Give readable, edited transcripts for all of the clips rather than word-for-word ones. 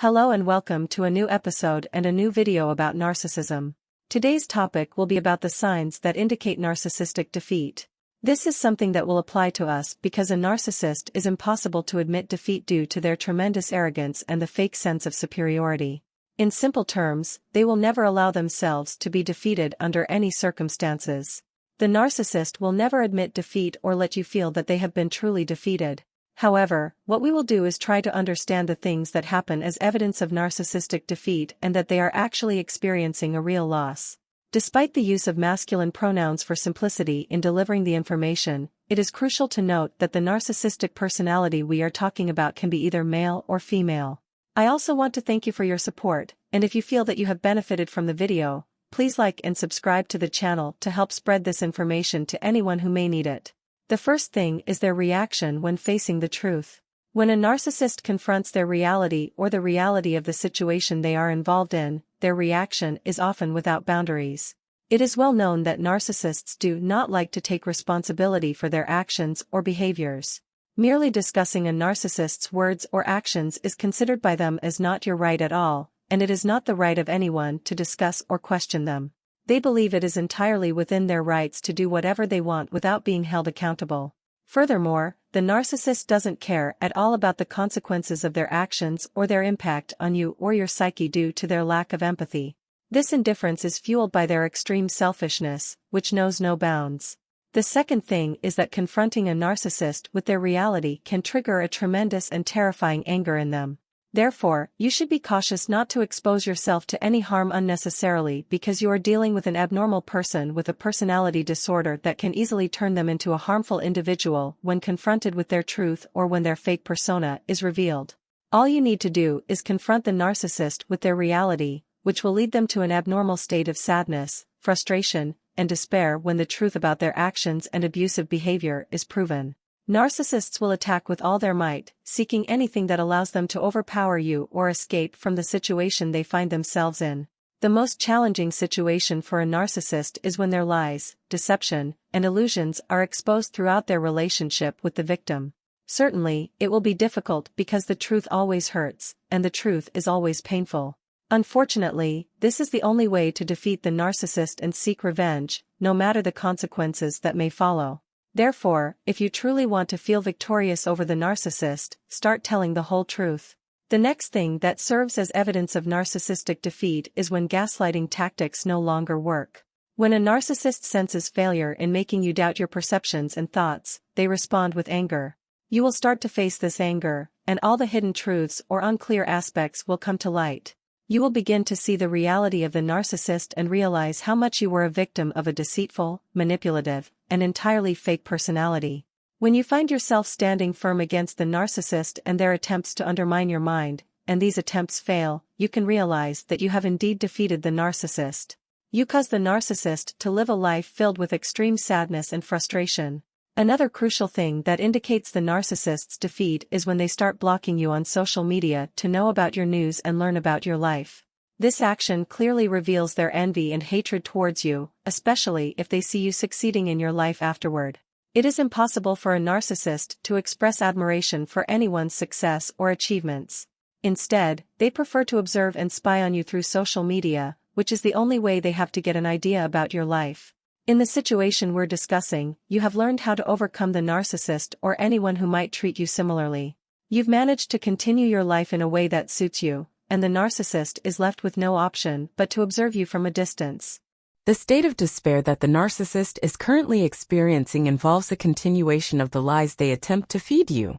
Hello and welcome to a new episode and a new video about narcissism. Today's topic will be about the signs that indicate narcissistic defeat. This is something that will apply to us because a narcissist is impossible to admit defeat due to their tremendous arrogance and the fake sense of superiority. In simple terms, they will never allow themselves to be defeated under any circumstances. The narcissist will never admit defeat or let you feel that they have been truly defeated. However, what we will do is try to understand the things that happen as evidence of narcissistic defeat and that they are actually experiencing a real loss. Despite the use of masculine pronouns for simplicity in delivering the information, it is crucial to note that the narcissistic personality we are talking about can be either male or female. I also want to thank you for your support, and if you feel that you have benefited from the video, please like and subscribe to the channel to help spread this information to anyone who may need it. The first thing is their reaction when facing the truth. When a narcissist confronts their reality or the reality of the situation they are involved in, their reaction is often without boundaries. It is well known that narcissists do not like to take responsibility for their actions or behaviors. Merely discussing a narcissist's words or actions is considered by them as not your right at all, and it is not the right of anyone to discuss or question them. They believe it is entirely within their rights to do whatever they want without being held accountable. Furthermore, the narcissist doesn't care at all about the consequences of their actions or their impact on you or your psyche due to their lack of empathy. This indifference is fueled by their extreme selfishness, which knows no bounds. The second thing is that confronting a narcissist with their reality can trigger a tremendous and terrifying anger in them. Therefore, you should be cautious not to expose yourself to any harm unnecessarily because you are dealing with an abnormal person with a personality disorder that can easily turn them into a harmful individual when confronted with their truth or when their fake persona is revealed. All you need to do is confront the narcissist with their reality, which will lead them to an abnormal state of sadness, frustration, and despair when the truth about their actions and abusive behavior is proven. Narcissists will attack with all their might, seeking anything that allows them to overpower you or escape from the situation they find themselves in. The most challenging situation for a narcissist is when their lies, deception, and illusions are exposed throughout their relationship with the victim. Certainly, it will be difficult because the truth always hurts, and the truth is always painful. Unfortunately, this is the only way to defeat the narcissist and seek revenge, no matter the consequences that may follow. Therefore, if you truly want to feel victorious over the narcissist, start telling the whole truth. The next thing that serves as evidence of narcissistic defeat is when gaslighting tactics no longer work. When a narcissist senses failure in making you doubt your perceptions and thoughts, they respond with anger. You will start to face this anger, and all the hidden truths or unclear aspects will come to light. You will begin to see the reality of the narcissist and realize how much you were a victim of a deceitful, manipulative, and entirely fake personality. When you find yourself standing firm against the narcissist and their attempts to undermine your mind, and these attempts fail, you can realize that you have indeed defeated the narcissist. You cause the narcissist to live a life filled with extreme sadness and frustration. Another crucial thing that indicates the narcissist's defeat is when they start blocking you on social media to know about your news and learn about your life. This action clearly reveals their envy and hatred towards you, especially if they see you succeeding in your life afterward. It is impossible for a narcissist to express admiration for anyone's success or achievements. Instead, they prefer to observe and spy on you through social media, which is the only way they have to get an idea about your life. In the situation we're discussing, you have learned how to overcome the narcissist or anyone who might treat you similarly. You've managed to continue your life in a way that suits you, and the narcissist is left with no option but to observe you from a distance. The state of despair that the narcissist is currently experiencing involves a continuation of the lies they attempt to feed you.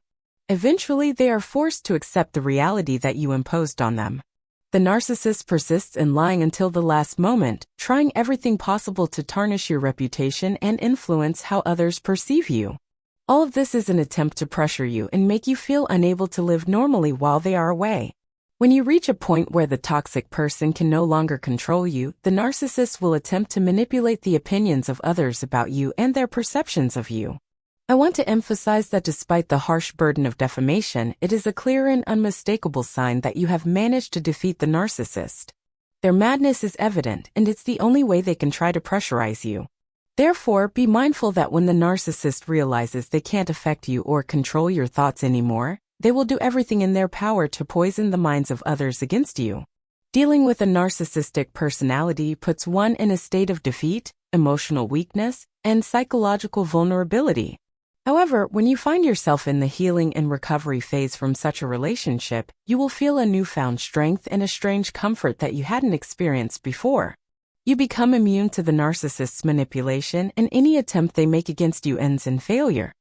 Eventually, they are forced to accept the reality that you imposed on them. The narcissist persists in lying until the last moment, trying everything possible to tarnish your reputation and influence how others perceive you. All of this is an attempt to pressure you and make you feel unable to live normally while they are away. When you reach a point where the toxic person can no longer control you, the narcissist will attempt to manipulate the opinions of others about you and their perceptions of you. I want to emphasize that despite the harsh burden of defamation, it is a clear and unmistakable sign that you have managed to defeat the narcissist. Their madness is evident, and it's the only way they can try to pressurize you. Therefore, be mindful that when the narcissist realizes they can't affect you or control your thoughts anymore, they will do everything in their power to poison the minds of others against you. Dealing with a narcissistic personality puts one in a state of defeat, emotional weakness, and psychological vulnerability. However, when you find yourself in the healing and recovery phase from such a relationship, you will feel a newfound strength and a strange comfort that you hadn't experienced before. You become immune to the narcissist's manipulation, and any attempt they make against you ends in failure.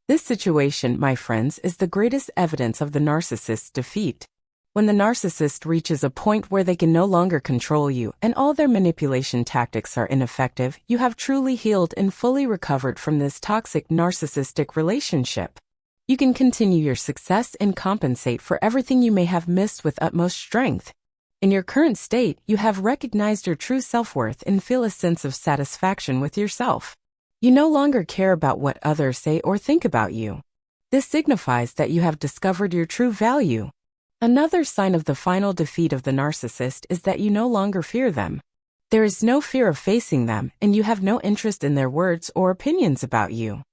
This situation, my friends, is the greatest evidence of the narcissist's defeat. When the narcissist reaches a point where they can no longer control you and all their manipulation tactics are ineffective, you have truly healed and fully recovered from this toxic narcissistic relationship. You can continue your success and compensate for everything you may have missed with utmost strength. In your current state, you have recognized your true self-worth and feel a sense of satisfaction with yourself. You no longer care about what others say or think about you. This signifies that you have discovered your true value. Another sign of the final defeat of the narcissist is that you no longer fear them. There is no fear of facing them, and you have no interest in their words or opinions about you.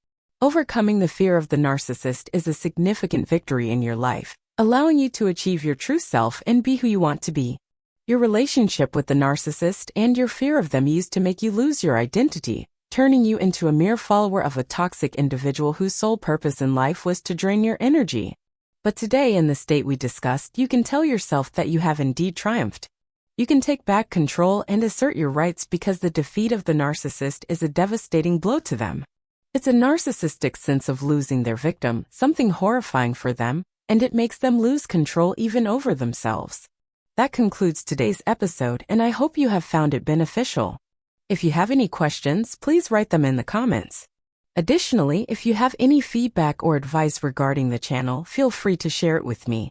Overcoming the fear of the narcissist is a significant victory in your life, allowing you to achieve your true self and be who you want to be. Your relationship with the narcissist and your fear of them used to make you lose your identity, turning you into a mere follower of a toxic individual whose sole purpose in life was to drain your energy. But today, in the state we discussed, you can tell yourself that you have indeed triumphed. You can take back control and assert your rights because the defeat of the narcissist is a devastating blow to them. It's a narcissistic sense of losing their victim, something horrifying for them, and it makes them lose control even over themselves. That concludes today's episode, and I hope you have found it beneficial. If you have any questions, please write them in the comments. Additionally, if you have any feedback or advice regarding the channel, feel free to share it with me.